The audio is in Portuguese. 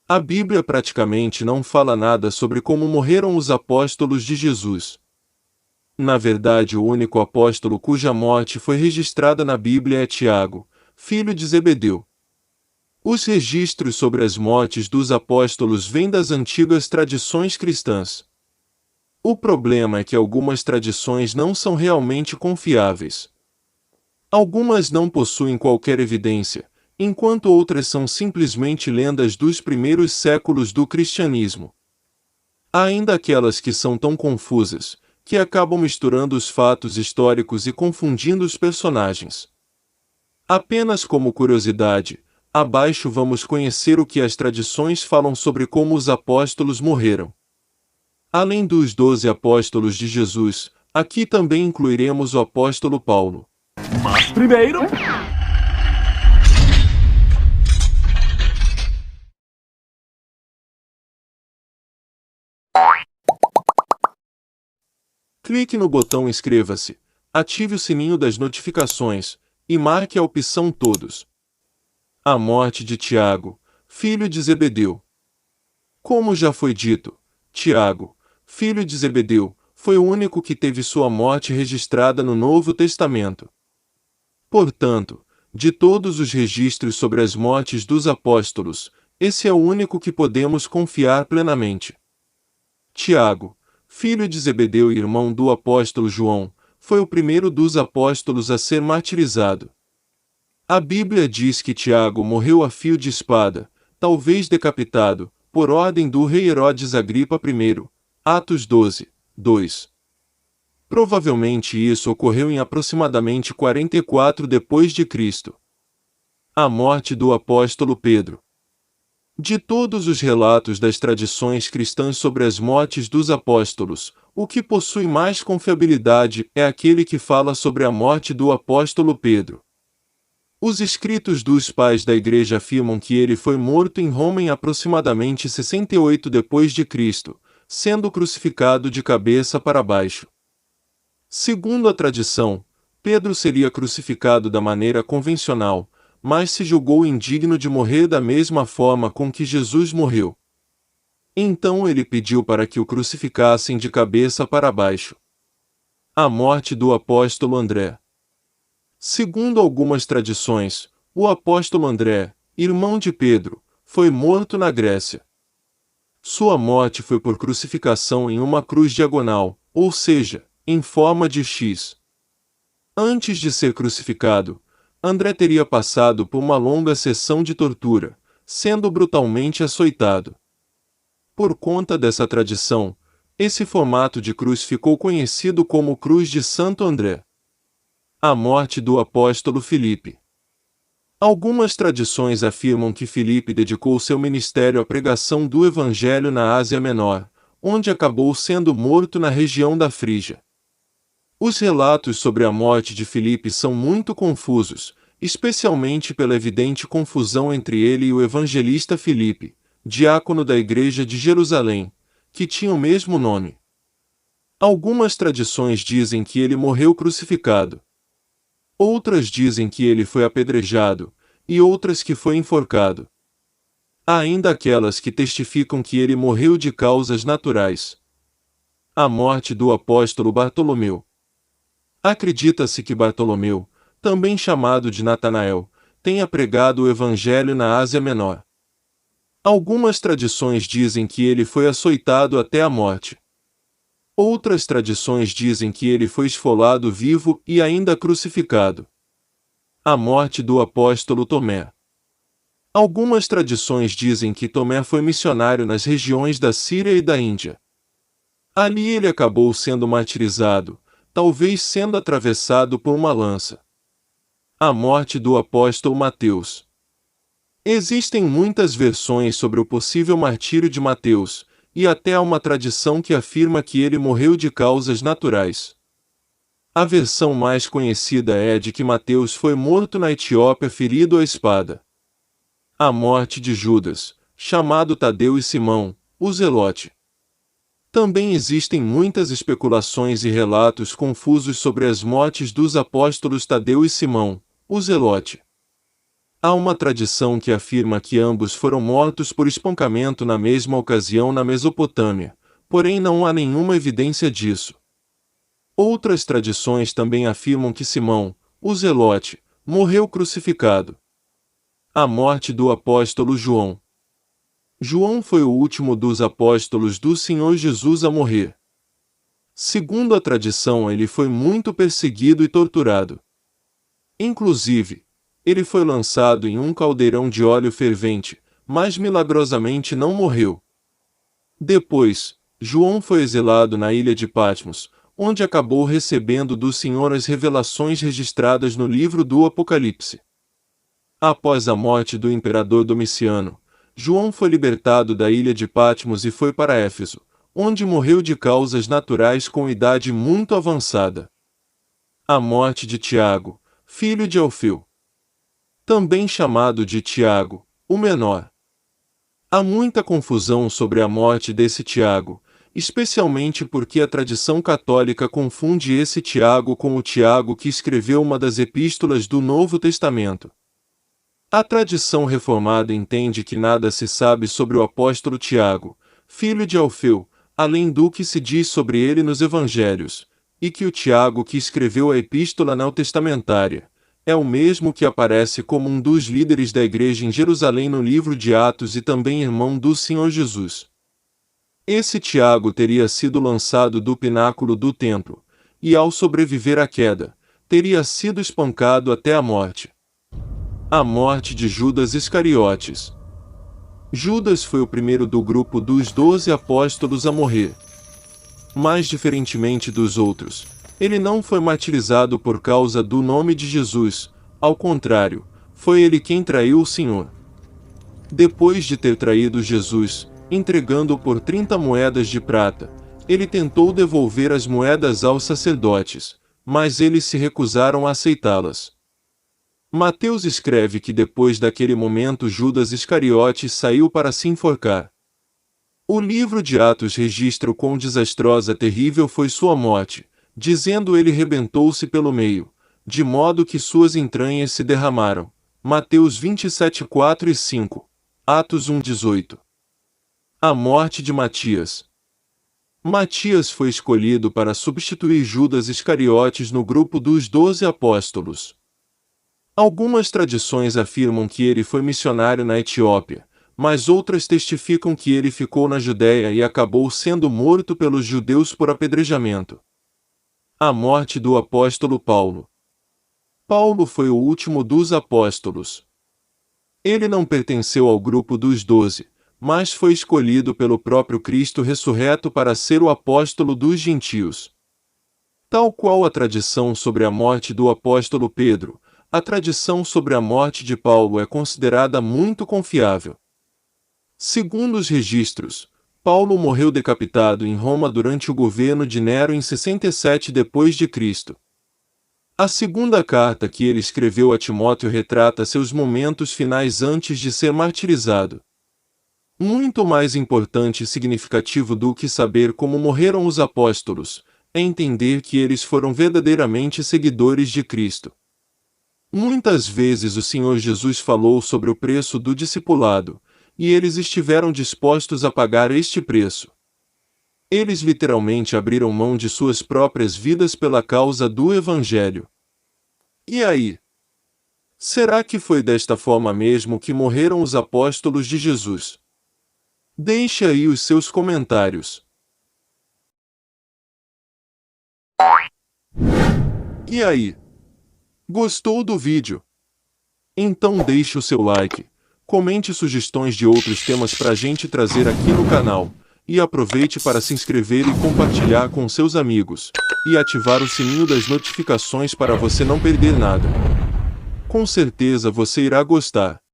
A Bíblia praticamente não fala nada sobre como morreram os apóstolos de Jesus. Na verdade, o único apóstolo cuja morte foi registrada na Bíblia é Tiago, filho de Zebedeu. Os registros sobre as mortes dos apóstolos vêm das antigas tradições cristãs. O problema é que algumas tradições não são realmente confiáveis. Algumas não possuem qualquer evidência, enquanto outras são simplesmente lendas dos primeiros séculos do cristianismo. Há ainda aquelas que são tão confusas, que acabam misturando os fatos históricos e confundindo os personagens. Apenas como curiosidade, abaixo vamos conhecer o que as tradições falam sobre como os apóstolos morreram. Além dos 12 apóstolos de Jesus, aqui também incluiremos o apóstolo Paulo. Mas primeiro... Clique no botão Inscreva-se, ative o sininho das notificações e marque a opção Todos. A morte de Tiago, filho de Zebedeu. Como já foi dito, Tiago, filho de Zebedeu, foi o único que teve sua morte registrada no Novo Testamento. Portanto, de todos os registros sobre as mortes dos apóstolos, esse é o único que podemos confiar plenamente. Tiago, filho de Zebedeu e irmão do apóstolo João, foi o primeiro dos apóstolos a ser martirizado. A Bíblia diz que Tiago morreu a fio de espada, talvez decapitado, por ordem do rei Herodes Agripa I, Atos 12, 2. Provavelmente isso ocorreu em aproximadamente 44 depois de Cristo. A morte do apóstolo Pedro. De todos os relatos das tradições cristãs sobre as mortes dos apóstolos, o que possui mais confiabilidade é aquele que fala sobre a morte do apóstolo Pedro. Os escritos dos pais da Igreja afirmam que ele foi morto em Roma em aproximadamente 68 depois de Cristo, sendo crucificado de cabeça para baixo. Segundo a tradição, Pedro seria crucificado da maneira convencional, mas se julgou indigno de morrer da mesma forma com que Jesus morreu. Então ele pediu para que o crucificassem de cabeça para baixo. A morte do apóstolo André. Segundo algumas tradições, o apóstolo André, irmão de Pedro, foi morto na Grécia. Sua morte foi por crucificação em uma cruz diagonal, ou seja, em forma de X. Antes de ser crucificado, André teria passado por uma longa sessão de tortura, sendo brutalmente açoitado. Por conta dessa tradição, esse formato de cruz ficou conhecido como Cruz de Santo André. A morte do apóstolo Filipe. Algumas tradições afirmam que Filipe dedicou seu ministério à pregação do Evangelho na Ásia Menor, onde acabou sendo morto na região da Frígia. Os relatos sobre a morte de Filipe são muito confusos, especialmente pela evidente confusão entre ele e o evangelista Filipe, diácono da Igreja de Jerusalém, que tinha o mesmo nome. Algumas tradições dizem que ele morreu crucificado. Outras dizem que ele foi apedrejado, e outras que foi enforcado. Há ainda aquelas que testificam que ele morreu de causas naturais. A morte do apóstolo Bartolomeu. Acredita-se que Bartolomeu, também chamado de Natanael, tenha pregado o Evangelho na Ásia Menor. Algumas tradições dizem que ele foi açoitado até a morte. Outras tradições dizem que ele foi esfolado vivo e ainda crucificado. A morte do apóstolo Tomé. Algumas tradições dizem que Tomé foi missionário nas regiões da Síria e da Índia. Ali ele acabou sendo martirizado, talvez sendo atravessado por uma lança. A morte do apóstolo Mateus. Existem muitas versões sobre o possível martírio de Mateus, e até há uma tradição que afirma que ele morreu de causas naturais. A versão mais conhecida é a de que Mateus foi morto na Etiópia ferido à espada. A morte de Judas, chamado Tadeu e Simão, o Zelote. Também existem muitas especulações e relatos confusos sobre as mortes dos apóstolos Tadeu e Simão, o Zelote. Há uma tradição que afirma que ambos foram mortos por espancamento na mesma ocasião na Mesopotâmia, porém não há nenhuma evidência disso. Outras tradições também afirmam que Simão, o Zelote, morreu crucificado. A morte do apóstolo João. João foi o último dos apóstolos do Senhor Jesus a morrer. Segundo a tradição, ele foi muito perseguido e torturado. Inclusive, ele foi lançado em um caldeirão de óleo fervente, mas milagrosamente não morreu. Depois, João foi exilado na ilha de Patmos, onde acabou recebendo do Senhor as revelações registradas no livro do Apocalipse. Após a morte do imperador Domiciano, João foi libertado da ilha de Patmos e foi para Éfeso, onde morreu de causas naturais com idade muito avançada. A morte de Tiago, filho de Alfeu. Também chamado de Tiago, o menor. Há muita confusão sobre a morte desse Tiago, especialmente porque a tradição católica confunde esse Tiago com o Tiago que escreveu uma das epístolas do Novo Testamento. A tradição reformada entende que nada se sabe sobre o apóstolo Tiago, filho de Alfeu, além do que se diz sobre ele nos evangelhos, e que o Tiago que escreveu a epístola neotestamentária é o mesmo que aparece como um dos líderes da igreja em Jerusalém no livro de Atos e também irmão do Senhor Jesus. Esse Tiago teria sido lançado do pináculo do templo, e ao sobreviver à queda, teria sido espancado até a morte. A morte de Judas Iscariotes. Judas foi o primeiro do grupo dos 12 apóstolos a morrer. Mas diferentemente dos outros, ele não foi martirizado por causa do nome de Jesus, ao contrário, foi ele quem traiu o Senhor. Depois de ter traído Jesus, entregando-o por 30 moedas de prata, ele tentou devolver as moedas aos sacerdotes, mas eles se recusaram a aceitá-las. Mateus escreve que depois daquele momento Judas Iscariotes saiu para se enforcar. O livro de Atos registra o quão desastrosa terrível foi sua morte, dizendo ele rebentou-se pelo meio, de modo que suas entranhas se derramaram. Mateus 27, 4 e 5, Atos 1, 18. A morte de Matias. Matias foi escolhido para substituir Judas Iscariotes no grupo dos 12 apóstolos. Algumas tradições afirmam que ele foi missionário na Etiópia, mas outras testificam que ele ficou na Judéia e acabou sendo morto pelos judeus por apedrejamento. A morte do apóstolo Paulo. Paulo foi o último dos apóstolos. Ele não pertenceu ao grupo dos 12, mas foi escolhido pelo próprio Cristo ressurreto para ser o apóstolo dos gentios. Tal qual a tradição sobre a morte do apóstolo Pedro, a tradição sobre a morte de Paulo é considerada muito confiável. Segundo os registros, Paulo morreu decapitado em Roma durante o governo de Nero em 67 d.C. A segunda carta que ele escreveu a Timóteo retrata seus momentos finais antes de ser martirizado. Muito mais importante e significativo do que saber como morreram os apóstolos, é entender que eles foram verdadeiramente seguidores de Cristo. Muitas vezes o Senhor Jesus falou sobre o preço do discipulado, e eles estiveram dispostos a pagar este preço. Eles literalmente abriram mão de suas próprias vidas pela causa do Evangelho. E aí? Será que foi desta forma mesmo que morreram os apóstolos de Jesus? Deixe aí os seus comentários. E aí? Gostou do vídeo? Então deixe o seu like, comente sugestões de outros temas para a gente trazer aqui no canal, e aproveite para se inscrever e compartilhar com seus amigos, e ativar o sininho das notificações para você não perder nada. Com certeza você irá gostar.